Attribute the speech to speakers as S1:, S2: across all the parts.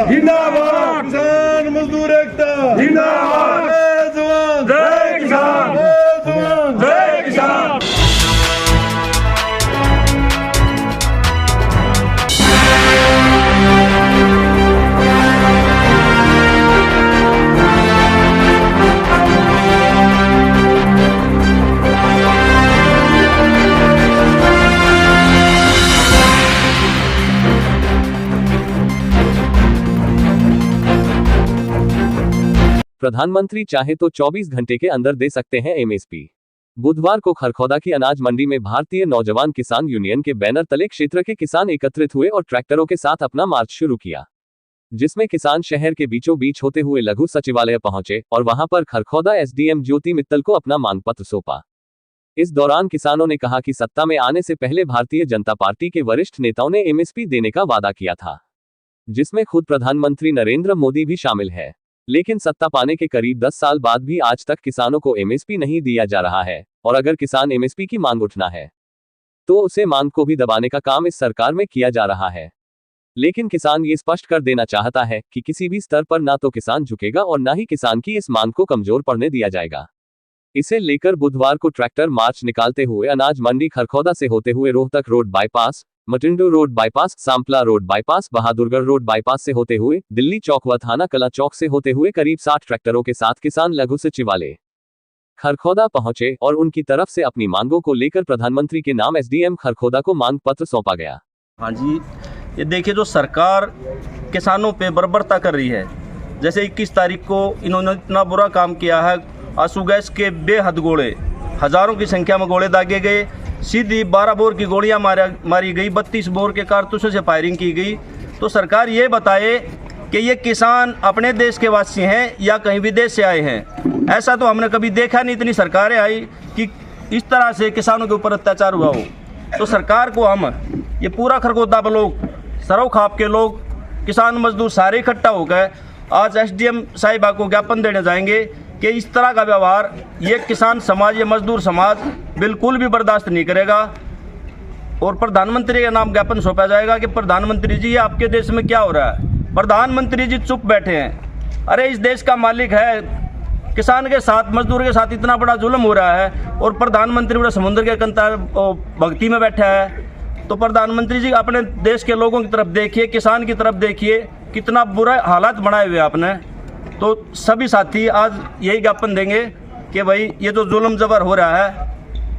S1: जिंदाबाद, किसान मजदूर एकता जिंदाबाद, जय जवान जय किसान, जय जवान जय किसान।
S2: प्रधानमंत्री चाहे तो 24 घंटे के अंदर दे सकते हैं एमएसपी। बुधवार को खरखौदा की अनाज मंडी में भारतीय नौजवान किसान यूनियन के बैनर तले क्षेत्र के किसान एकत्रित हुए और ट्रैक्टरों के साथ अपना मार्च शुरू किया, जिसमें किसान शहर के बीचों बीच होते हुए लघु सचिवालय पहुंचे और वहां पर खरखौदा एसडीएम ज्योति मित्तल को अपना मांग पत्र सौंपा। इस दौरान किसानों ने कहा कि सत्ता में आने से पहले भारतीय जनता पार्टी के वरिष्ठ नेताओं ने एमएसपी देने का वादा किया था, जिसमें खुद प्रधानमंत्री नरेंद्र मोदी भी शामिल है। लेकिन सत्ता पाने के करीब 10 साल बाद भी आज तक किसानों को एमएसपी नहीं दिया जा रहा है और अगर किसान एमएसपी की मांग उठना है तो उसे मांग को भी दबाने का काम इस सरकार में किया जा रहा है। लेकिन किसान ये स्पष्ट कर देना चाहता है कि किसी भी स्तर पर ना तो किसान झुकेगा और ना ही किसान की इस मांग को कमजोर पड़ने दिया जाएगा। इसे लेकर बुधवार को ट्रैक्टर मार्च निकालते हुए अनाज मंडी खरखौदा से होते हुए Rohtak road bypass, Matindu road bypass, Sampla road bypass, Bahadurgarh road bypass से होते हुए दिल्ली चौक व थाना कला चौक से होते हुए करीब 60 ट्रैक्टरों के साथ किसान लघु सचिवालय खरखौदा पहुंचे और उनकी तरफ से अपनी मांगों को लेकर प्रधानमंत्री के नाम एसडीएम खरखौदा को मांग पत्र सौंपा गया।
S3: हाँ जी, ये देखिए जो सरकार किसानों पे बर्बरता कर रही है। जैसे 21 तारीख को इन्होंने इतना बुरा काम किया है, आंसू गैस के बेहद गोले, हजारों की संख्या में गोले दागे गए, सीधी 12 बोर की गोलियां मारी गई, 32 बोर के कारतूसों से फायरिंग की गई। तो सरकार ये बताए कि ये किसान अपने देश के वासी हैं या कहीं विदेश से आए हैं। ऐसा तो हमने कभी देखा नहीं, इतनी सरकारें आई कि इस तरह से किसानों के ऊपर अत्याचार हुआ हो। तो सरकार को हम ये पूरा खरखौदा ब्लॉक, सरव खाप के लोग, किसान मजदूर सारे इकट्ठा होकर आज एसडीएम साहिबा को ज्ञापन देने जाएंगे कि इस तरह का व्यवहार ये किसान समाज, ये मजदूर समाज बिल्कुल भी बर्दाश्त नहीं करेगा। और प्रधानमंत्री के नाम ज्ञापन सौंपा जाएगा कि प्रधानमंत्री जी ये आपके देश में क्या हो रहा है। प्रधानमंत्री जी चुप बैठे हैं। अरे इस देश का मालिक है, किसान के साथ, मजदूर के साथ इतना बड़ा जुल्म हो रहा है और प्रधानमंत्री बड़ा समुद्र के कंतार भक्ति में बैठा है। तो प्रधानमंत्री जी अपने देश के लोगों की तरफ देखिए, किसान की तरफ देखिए, कितना बुरा हालात बनाए हुए आपने। तो सभी साथी आज यही ज्ञापन देंगे कि भाई ये जो जुल्म जबर हो रहा है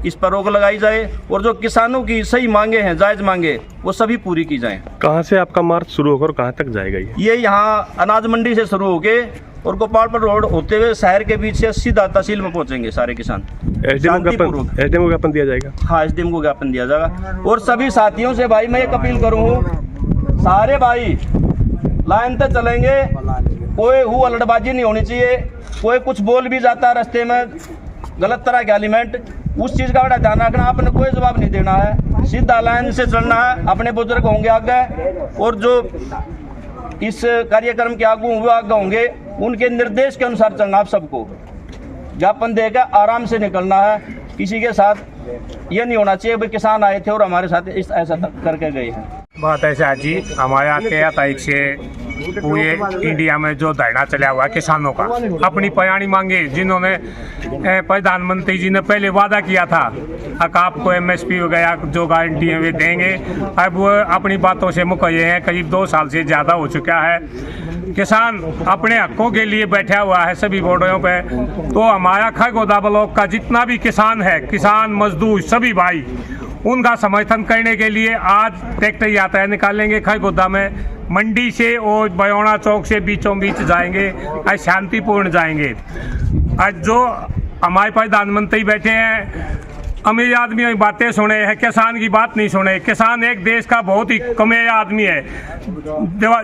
S3: इस पर रोक लगाई जाए और जो किसानों की सही मांगे हैं, जायज मांगे, वो सभी पूरी की जाएं।
S1: कहाँ से आपका मार्च शुरू होकर कहाँ तक जाएगा?
S3: ये यहाँ अनाज मंडी से शुरू होके और गोपालपुर रोड होते हुए शहर के बीच से सीधा तहसील में पहुँचेंगे सारे किसान।
S1: एसडीएम को ज्ञापन दिया जाएगा?
S3: हाँ, एसडीएम को ज्ञापन दिया जाएगा। और सभी साथियों से भाई मैं एक अपील करूँ, सारे भाई लाइन तक चलेंगे, कोई हुल्लड़बाजी नहीं होनी चाहिए। कोई कुछ बोल भी जाता है रास्ते में गलत तरह के एलिमेंट, उस चीज़ का बड़ा ध्यान रखना। आपने कोई जवाब नहीं देना है, सीधा लाइन से चलना है। अपने बुजुर्ग होंगे आगे और जो इस कार्यक्रम के आगू हुए आगे होंगे, उनके निर्देश के अनुसार चलना। आप सबको ज्ञापन देकर आराम से निकलना है। किसी के साथ ये नहीं होना चाहिए भाई किसान आए थे और हमारे साथ ऐसा करके गए हैं।
S4: बात ऐसा है जी, हमारे यहाँ 13 तारीख से पूरे इंडिया में जो धरना चला हुआ है किसानों का, अपनी पयानी मांगे जिन्होंने प्रधानमंत्री जी ने पहले वादा किया था कि आपको एमएसपी वगैरह जो गारंटी है वे देंगे, अब वो अपनी बातों से मुकर्रे हैं। करीब 2 साल से ज़्यादा हो चुका है। किसान अपने हकों के लिए बैठा हुआ है सभी बॉर्डरों पे। तो हमारा खरखौदा ब्लॉक का जितना भी किसान है, किसान मजदूर सभी भाई, उनका समर्थन करने के लिए आज ट्रैक्टर यात्रा निकालेंगे खरखौदा में। मंडी से और बयोड़ा चौक से बीचों बीच जाएंगे, आज शांतिपूर्ण जाएंगे। आज जो हमारे प्रधानमंत्री बैठे हैं, अमीर आदमी की बातें सुने हैं, किसान की बात नहीं सुने। किसान एक देश का बहुत ही कमजोर आदमी है।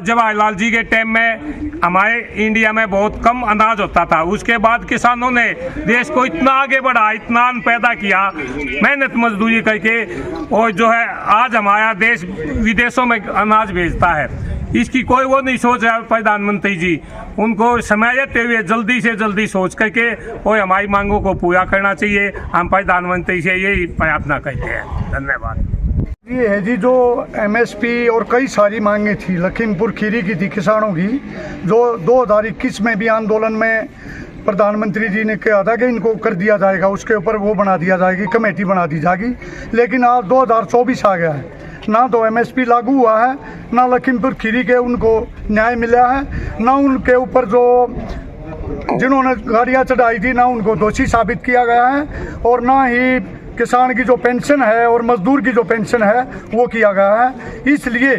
S4: जवाहरलाल जी के टाइम में हमारे इंडिया में बहुत कम अनाज होता था, उसके बाद किसानों ने देश को इतना आगे बढ़ा, इतना अन्न पैदा किया मेहनत मजदूरी करके, और जो है आज हमारा देश विदेशों में अनाज भेजता है। इसकी कोई वो नहीं सोच रहा प्रधानमंत्री जी। उनको समय देते हुए जल्दी से जल्दी सोच करके और हमारी मांगों को पूरा करना चाहिए। हम प्रधानमंत्री से यही प्रार्थना करते हैं। धन्यवाद।
S5: ये है जी जो एमएसपी और कई सारी मांगे थी लखीमपुर खीरी की थी किसानों की, जो 2021 में भी आंदोलन में प्रधानमंत्री जी ने कहा था कि इनको कर दिया जाएगा, उसके ऊपर वो बना दिया जाएगी, कमेटी बना दी जाएगी। लेकिन आज 2024 आ गया है, ना तो एमएसपी लागू हुआ है, ना लखीमपुर खीरी के उनको न्याय मिला है, ना उनके ऊपर जो जिन्होंने गाड़ियाँ चढ़ाई थी ना उनको दोषी साबित किया गया है, और ना ही किसान की जो पेंशन है और मजदूर की जो पेंशन है वो किया गया है। इसलिए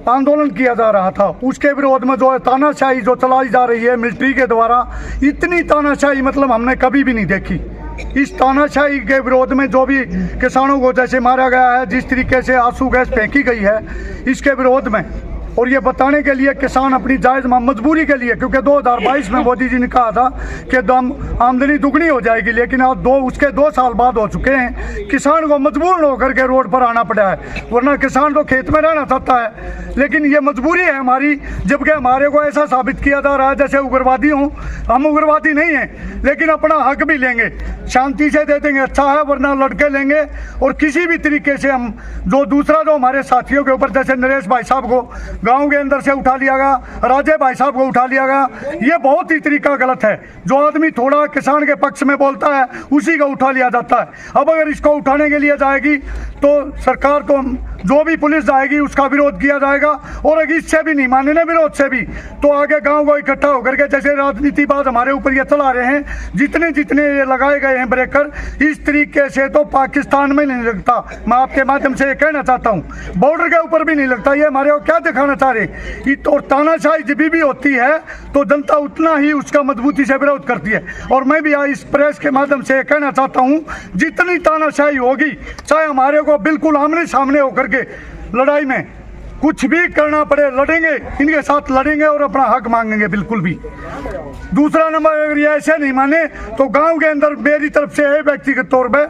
S5: आंदोलन किया जा रहा था, उसके विरोध में जो तानाशाही जो चलाई जा रही है मिलिट्री के द्वारा, इतनी तानाशाही मतलब हमने कभी भी नहीं देखी। इस तानाशाही के विरोध में जो भी किसानों को जैसे मारा गया है, जिस तरीके से आंसू गैस फेंकी गई है, इसके विरोध में और ये बताने के लिए किसान अपनी जायज़ मजबूरी के लिए, क्योंकि 2022 में मोदी जी ने कहा था कि आमदनी दुगनी हो जाएगी, लेकिन आज उसके 2 साल बाद हो चुके हैं। किसान को मजबूर होकर के रोड पर आना पड़ा है, वरना किसान तो खेत में रहना चाहता है, लेकिन ये मजबूरी है हमारी। जबकि हमारे को ऐसा साबित किया जा रहा है जैसे उग्रवादी हों, हम उग्रवादी नहीं हैं, लेकिन अपना हक भी लेंगे, शांति से दे देंगे, अच्छा है, वरना लड़के लेंगे। और किसी भी तरीके से हम जो हमारे साथियों के ऊपर, जैसे नरेश भाई साहब को गांव के अंदर से उठा लिया गया, राजे भाई साहब को उठा लिया गया, ये बहुत ही तरीका गलत है। जो आदमी थोड़ा किसान के पक्ष में बोलता है उसी का उठा लिया जाता है। अब अगर इसको उठाने के लिए जाएगी तो सरकार तो जो भी पुलिस जाएगी उसका विरोध किया जाएगा, और अगर इससे भी नहीं माने ना विरोध से भी, तो आगे गांव को इकट्ठा होकर के जैसे राजनीतिबाज हमारे ऊपर ये चला रहे हैं, जितने जितने ये लगाए गए हैं ब्रेकर, इस तरीके से तो पाकिस्तान में नहीं लगता। मैं आपके माध्यम से ये कहना चाहता हूँ, बॉर्डर के ऊपर भी नहीं लगता। ये हमारे को क्या दिखाना चाह रहे, और तानाशाही जब भी होती है तो जनता उतना ही उसका मजबूती से विरोध करती है। और मैं भी इस प्रेस के माध्यम से कहना चाहता हूँ, जितनी तानाशाही होगी, चाहे हमारे को बिल्कुल आमने सामने होकर के लड़ाई में कुछ भी करना पड़े, लड़ेंगे, इनके साथ लड़ेंगे और अपना हक मांगेंगे बिल्कुल भी। दूसरा नंबर, अगर ये ऐसे नहीं माने तो गांव के अंदर मेरी तरफ से है व्यक्तिगत तौर पे,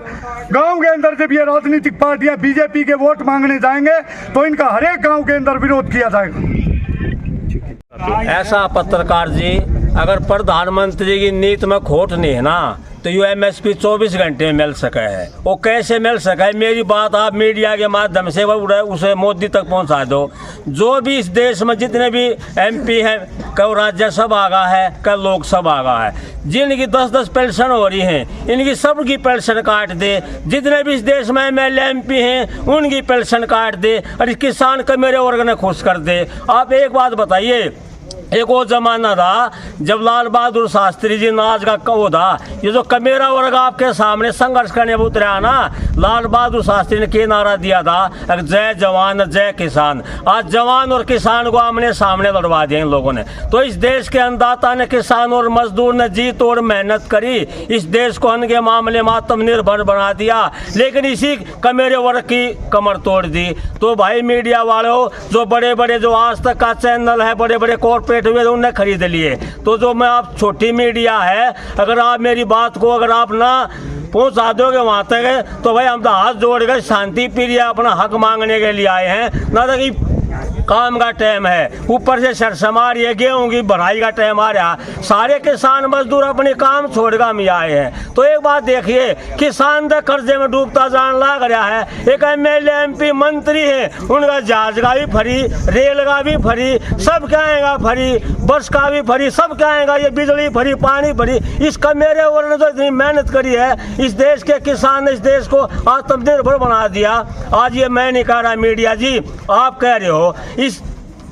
S5: गांव के अंदर जब ये राजनीतिक पार्टियां बीजेपी के वोट मांगने जाएंगे तो इनका हर एक गांव के अंदर विरोध किया जाएगा।
S6: ऐसा पत्रकार जी, अगर प्रधानमंत्री की नीति में खोट नहीं है ना, तो ये एमएसपी 24 घंटे में मिल सका है। वो कैसे मिल सका है, मेरी बात आप मीडिया के माध्यम से उसे मोदी तक पहुंचा दो। जो भी इस देश में जितने भी एमपी हैं, कल राज्यसभा आ गया है, कल लोकसभा आ गया है, जिनकी 10-10 पेंशन हो रही हैं, इनकी सबकी पेंशन काट दे। जितने भी इस देश में एमएलए एमपी हैं, उनकी पेंशन काट दे, और इस किसान का मेरे वर्ग ने खुश कर दे। आप एक बात बताइए, एक वो जमाना था जब लाल बहादुर शास्त्री जी नाज का वो था, ये जो कमेरा वर्ग आपके सामने संघर्ष करने उतरा ना, लाल बहादुर शास्त्री ने क्या नारा दिया था, जय जवान जय किसान। आज जवान और किसान को आमने सामने लड़वा दिए इन लोगों ने। तो इस देश के अन्नदाता ने, किसान और मजदूर ने जी तोड़ मेहनत करी, इस देश को अन्न के मामले में आत्मनिर्भर बना दिया, लेकिन इसी कमेरे वर्ग की कमर तोड़ दी। तो भाई मीडिया वालों, जो बड़े बड़े जो आज तक का चैनल है, बड़े बड़े कॉर्पोरेट हुए तो उन्हें खरीद लिए। तो जो मैं आप छोटी मीडिया है, अगर आप मेरी बात को अगर आप ना पहुंचा दोगे वहां तक, तो भाई हम तो हाथ जोड़ कर शांति प्रिय अपना हक मांगने के लिए आए हैं, ना तो कि काम का टाइम है, ऊपर से सरसमार ये गेहूं की भराई का टाइम आ रहा। सारे किसान मजदूर अपने काम छोड़कर हम आए हैं। तो एक बात देखिए, किसान तो कर्जे में डूबता जान लग रहा है। एक एमएलए एमपी मंत्री है, उनका जहाज का भी फ्री, रेल का भी फ्री, सब क्या आएगा फ्री, बस का भी फ्री, सब क्या आएगा, ये बिजली फ्री, पानी फ्री। इसका मेरे वर्ग ने जो इतनी मेहनत करी है, इस देश के किसान ने इस देश को आत्मनिर्भर बना दिया। आज ये मैं नहीं कह रहा मीडिया जी, आप कह रहे हो। इस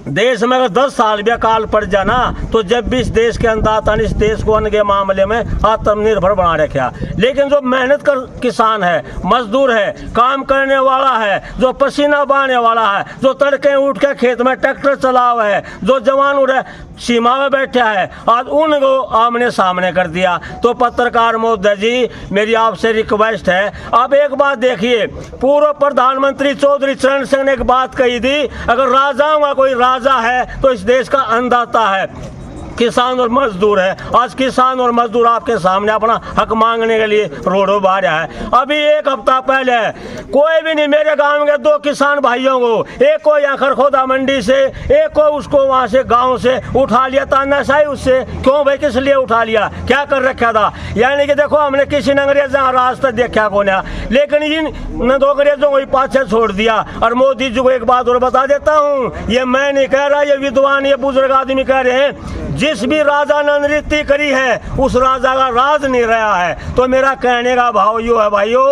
S6: देश में अगर 10 साल भी अकाल पड़ जाना, तो जब भी इस देश के अन्नदाता ने इस देश को अन्न के मामले में आत्मनिर्भर बना रखा। लेकिन जो मेहनत कर किसान है, मजदूर है, काम करने वाला है, जो पसीना बहाने वाला है, जो तड़के उठ के खेत में ट्रैक्टर चला हुआ है, जो जवान उड़े सीमा में बैठा है, आज उनको आमने सामने कर दिया। तो पत्रकार महोदय जी, मेरी आपसे रिक्वेस्ट है, आप एक बात देखिए, पूर्व प्रधानमंत्री चौधरी चरण सिंह ने एक बात कही थी, अगर राजाओं का कोई राजा है तो इस देश का अन्नदाता है। किसान और मजदूर है। आज किसान और मजदूर आपके सामने अपना हक मांगने के लिए रोडों पर आ रहा है। अभी एक हफ्ता पहले कोई भी नहीं, मेरे गांव के 2 किसान भाइयों को, एक को यहाँ खरखोदा मंडी से, एक को उसको वहाँ से गांव से उठा लिया तानाशाही उससे। क्यों भाई, किस लिए उठा लिया, क्या कर रखा था? यानी कि देखो, हमने किसी ने अंग्रेजा रास्ता देखा को ना, लेकिन इन 2 अंग्रेजों को ही पाछे छोड़ दिया। और मोदी जी को एक बात और बता देता हूँ, ये मैं नहीं कह रहा, ये विद्वान, ये बुजुर्ग आदमी कह रहे हैं, जिस भी राजा ने नीति करी है उस राजा का राज नहीं रहा है। तो मेरा कहने का भाव यो है, भाइयों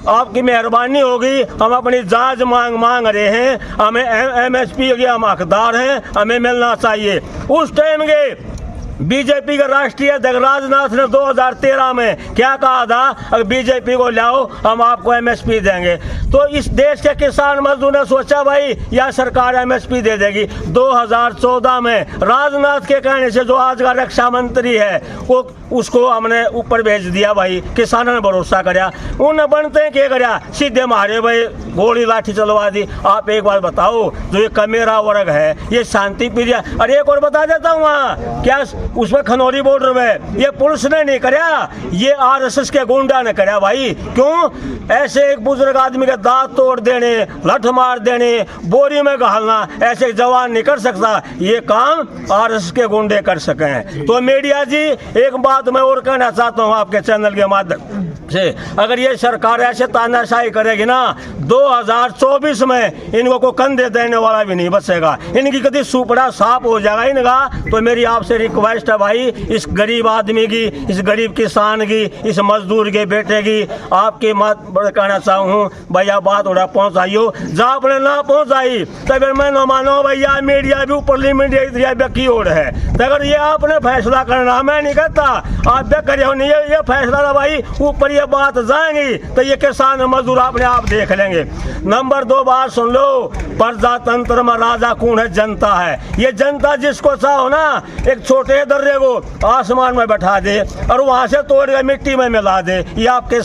S6: आपकी मेहरबानी होगी, हम अपनी जांच मांग रहे हैं, हमें MSP के हम हकदार हैं, हमें मिलना चाहिए। उस टाइम के बीजेपी के राष्ट्रीय अध्यक्ष राजनाथ ने 2013 में क्या कहा था, अगर बीजेपी को लाओ हम आपको MSP देंगे। तो इस देश के किसान मजदूर ने सोचा भाई यह सरकार MSP दे देगी। 2014 में राजनाथ के कहने से जो आज का रक्षा मंत्री है वो उसको हमने ऊपर भेज दिया भाई, किसानों ने भरोसा कराया, उन्हें बनते क्या कराया, सीधे मारे भाई, गोली लाठी चलवा दी। आप एक बार बताओ, जो ये कमेरा वर्ग है ये शांति प्रिय। अरे एक और बता देता हूँ, वहाँ क्या उसमें खनौरी बॉर्डर में ये पुलिस ने नहीं कराया, ये RSS के गुंडा ने कराया भाई। क्यों? ऐसे एक बुजुर्ग आदमी के दांत तोड़ देने, लठ मार देने, बोरी में घालना, ऐसे जवान नहीं कर सकता, ये काम RSS के गुंडे कर सके हैं। तो मीडिया जी, एक बात मैं और कहना चाहता हूँ आपके चैनल के माध्यम से, अगर ये सरकार ऐसे तानाशाही करेगी ना, 2024 में इनको को कंधे देने वाला भी नहीं बचेगा, इनकी कभी सुपड़ा साफ हो जाएगा इनका। तो मेरी आपसे रिक्वेस्ट है भाई, इस गरीब आदमी की, इस गरीब किसान की, इस मजदूर के बेटे की आपकी मत कहना चाहूँ भैया, बात उड़ा पहुँचाइयो। जहाँ आपने ना पहुँचाई तब मैं न मानो भैया, मीडिया भी ऊपर मीडिया की ओर है। तो अगर ये आपने फैसला करना, मैं नहीं कहता आप भी करे हो, नहीं ये फैसला था भाई, ऊपर ये बात जाएंगी तो ये किसान मजदूर अपने आप देख लेंगे। नंबर 2 बात सुन लो, प्रजातंत्र में राजा कौन है? जनता है। ये जनता जिसको चाहो ना, एक छोटे दर्रे को आसमान में बैठा दे और वहां से तोड़ के मिट्टी में मिला दे, ये आपके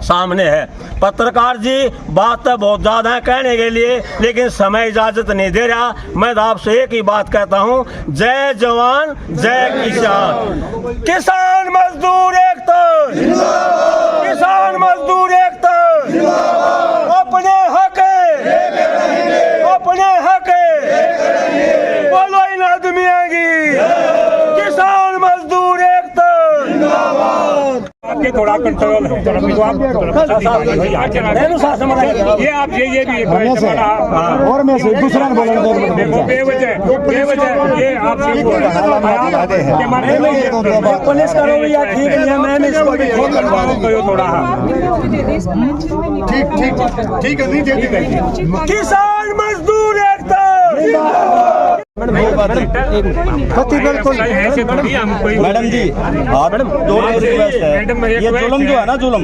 S6: सामने है। पत्रकार जी, बात तो बहुत ज्यादा है कहने के लिए, लेकिन समय इजाजत नहीं दे रहा। मैं आपसे एक ही बात कहता हूँ, जय जवान जय किसान, किसान मजदूर एकता, किसान मजदूर एकता, अपने हक अपने हक बोलो इन आदमियों की, किसान मजदूर एकता। आपके थोड़ा कंट्रोल है, ये आप ये भी
S1: और मैं से दूसरा
S6: बेवजह ये आप पुलिस करो या ठीक है, मैं इसको भी थोड़ा
S5: ठीक है, नहीं देते।
S6: किसान मजदूर एकता।
S7: मैडम जी, आप दो रिक्वेस्ट है, ये जुल्म जो है ना, जुल्म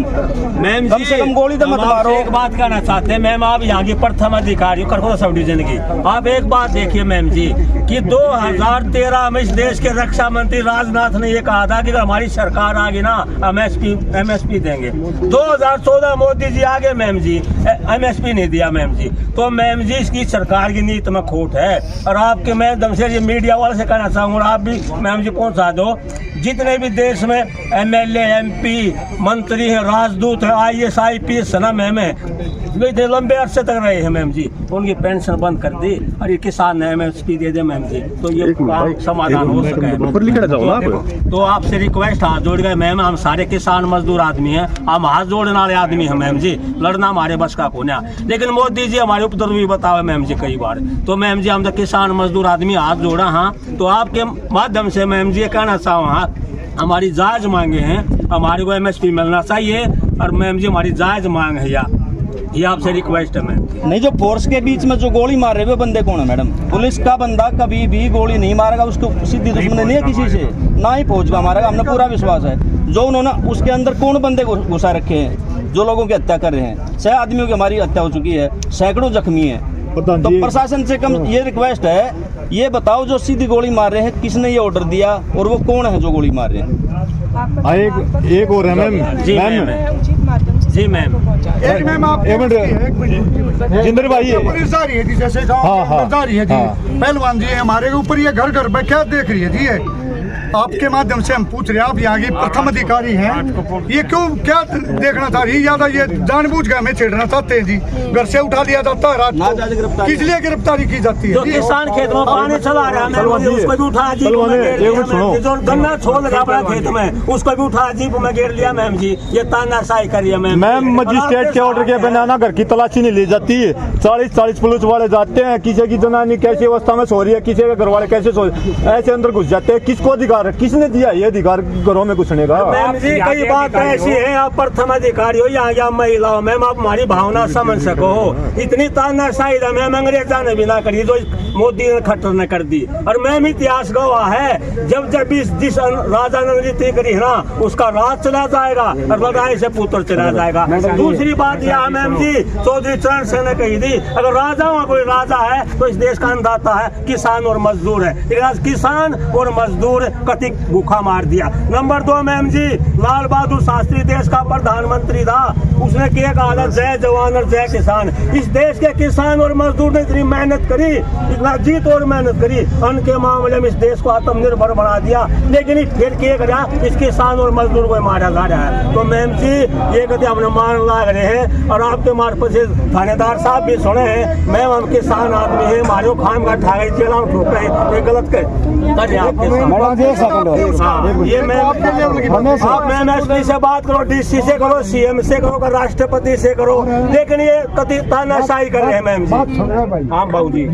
S6: मैम
S7: कम से कम गोली तो मत मारो।
S6: एक बात कहना चाहते हैं मैम, आप यहाँ की प्रथम अधिकारी हो खरखोदा सब डिवीजन की। आप एक बात देखिए मैम जी, कि 2013 में इस देश के रक्षा मंत्री राजनाथ ने ये कहा था कि अगर हमारी सरकार आ गई ना MSP देंगे। 2014 मोदी जी आगे मैम जी, MSP नहीं दिया मैम जी। तो मैम जी, इसकी सरकार की नीति में खोट है। और आपके मैं दम से ये मीडिया वाले से कहना चाहूँगा, आप भी मैम जी पहुँचा दो, जितने भी देश में MLA MP मंत्री हैं, राजदूत है, IAS IPS है ना मैम, इतने लंबे अरसे तक रहे हैं मैम जी, उनकी पेंशन बंद कर दी और ये किसान ने MSP दे दे मैम जी, तो ये समाधान हो सके। तो आपसे रिक्वेस्ट हाथ जोड़ गए मैम, हम सारे किसान मजदूर आदमी हैं, हम हाथ जोड़ने वाले आदमी हैं मैम जी, लड़ना हमारे बस का कौन है। लेकिन मोदी जी हमारे उपद्रव भी बताओ मैम जी कई बार। तो मैम जी, हम तो किसान मजदूर आदमी हाथ जोड़ा। हाँ, तो आपके माध्यम से मैम जी ये कहना चाहूँ, हाँ हमारी जायज मांगे हैं, हमारे को MSP मिलना चाहिए। और मैम जी, हमारी जायज मांग है ये आपसे रिक्वेस्ट है मैम।
S7: नहीं, जो फोर्स के बीच में जो गोली मार रहे वो बंदे कौन है मैडम? पुलिस का बंदा कभी भी गोली नहीं मारेगा, उसको सीधी दुश्मनी नहीं है किसी से, ना ही फौज का मारेगा, हमने पूरा विश्वास है। जो उन्होंने उसके अंदर कौन बंदे घुसा रखे हैं जो लोगों की हत्या कर रहे हैं, 6 आदमियों की हमारी हत्या हो चुकी है, सैकड़ों जख्मी है। तो प्रशासन से कम ये रिक्वेस्ट है, ये बताओ जो सीधी गोली मार रहे हैं किसने ये ऑर्डर दिया और वो कौन है जो गोली मार रहे हैं?
S1: एक और है मैम,
S6: जी जी मैम।
S5: एक मैम आप
S1: एक मिनट जिंदर भाई
S5: पुलिस जा रही है जी, जैसे गाँव जा रही है जी, पहलवान जी हमारे ऊपर ये घर घर पे क्या देख रही है जी, ये आपके माध्यम से हम पूछ रहे हैं, आप यहाँ की प्रथम अधिकारी हैं, ये क्यों क्या देखना चाह रही है, या ये जानबूझ के हमें छेड़ना चाहते हैं जी, घर से उठा लिया जाता है रात को, किस लिए गिरफ्तारी की जाती है?
S6: जो किसान खेत में पानी चला रहा है उसको भी उठा जीप में घेर लिया, जो गन्ना छोड़ लगा अपना खेत में उसको भी उठा जीप में घेर लिया मैम जी, ये तानाशाही करिए मैम।
S1: मैम मजिस्ट्रेट के ऑर्डर के बिना ना घर की तलाशी नहीं ली जाती है, 40 पुलिस वाले जाते हैं, किसी की जनानी कैसी अवस्था में सो रही है, किसी के घर वाले कैसे सो ऐसे अंदर घुस जाते हैं, किसको अधिकार, किसने दिया ये अधिकार घरों में घुसने का?
S6: मैम जी कई बात ऐसी है, आप प्रथम अधिकारी हो या महिला हो मैम, आप हमारी भावना समझ सको, इतनी तानाशाही मैम अंग्रेजा ने भी ना करी जो मोदी ने खट्टर ने कर दी। और मैम इतिहास गवाह है, जब जब जिस राजा ने नीति करी है ना उसका राज चला जाएगा और लड़ाई से पुत्र चला जाएगा। दूसरी बात यह है मैम जी, चौधरी चरण सिंह ने कही थी, अगर राजाओं का कोई राजा है तो इस देश का अन्नदाता है किसान और मजदूर है, लेकिन आज किसान और मजदूर कति भूखा मार दिया। नंबर 2 मैम जी, लाल बहादुर शास्त्री देश का प्रधानमंत्री था, उसने क्या कहा, जय जवान और जय किसान। इस देश के किसान और मजदूर ने इतनी मेहनत करी, इतना जीत और मेहनत करी, अन्न के मामले में इस देश को आत्मनिर्भर बना दिया, लेकिन फिर क्या करा, इस किसान और मजदूर को मारा जा रहा है। तो मैम जी ये कहते हमने मार लाग रहे हैं, और आपके मार्फत से थानेदार साहब भी सुने हैं, मैम हम किसान आदमी है, मारो खाम का ठागे जेला में ठोक रहे, ये गलत कर ये मैम, आप मैम एसपी से बात करो, डीसी से करो, सीएम से करो, राष्ट्रपति से करो, लेकिन ये कति तानाशाही कर रहे हैं मैम जी। हाँ बाबू जी।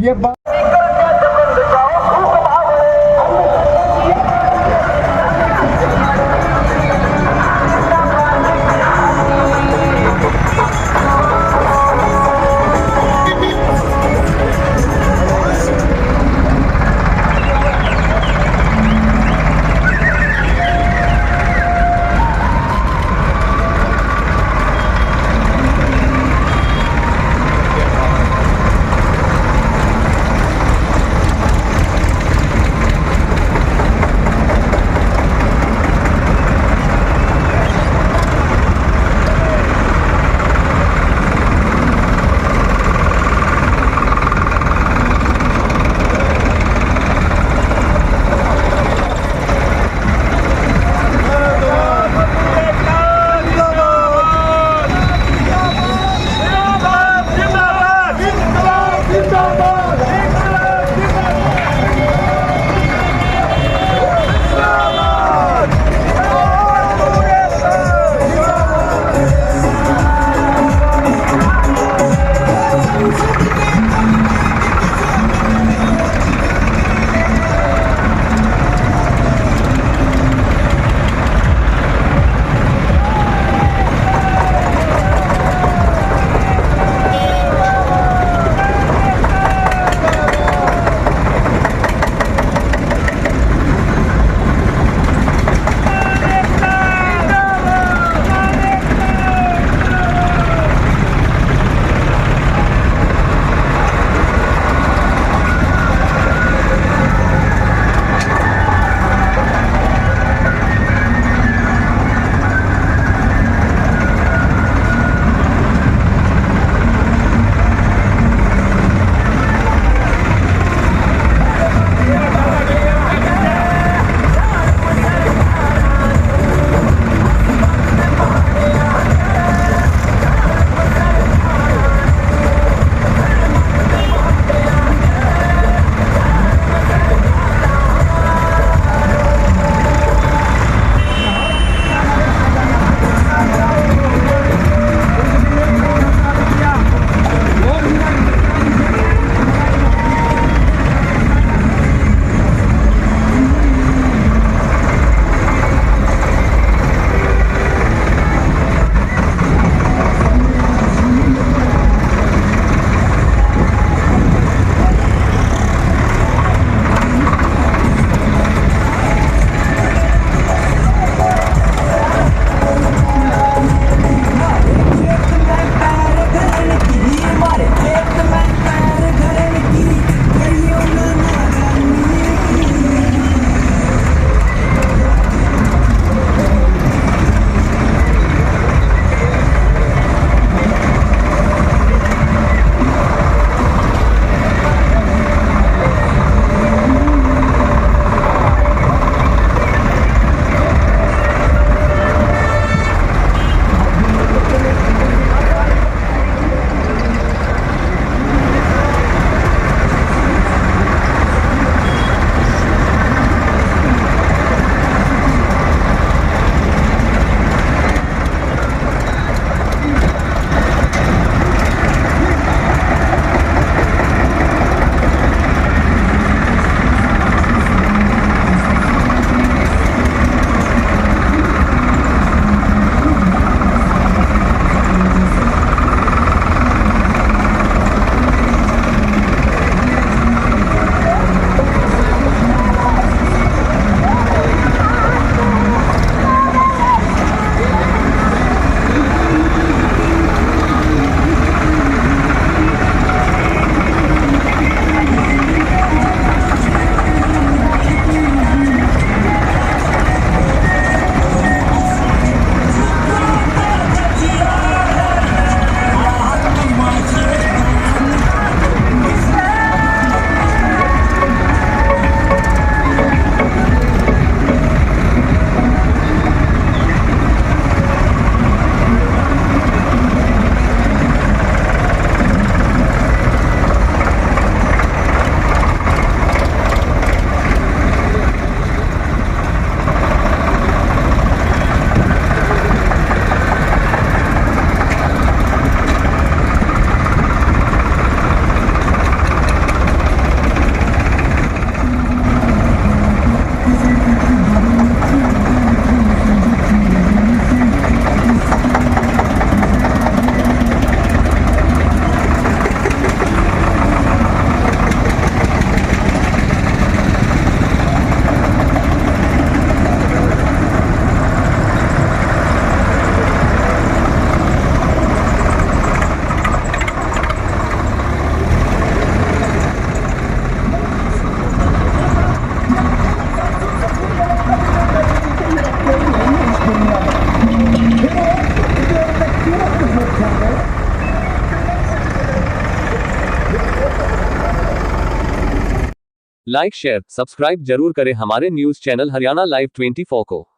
S2: लाइक शेयर सब्सक्राइब जरूर करें हमारे न्यूज चैनल हरियाणा लाइव 24 को।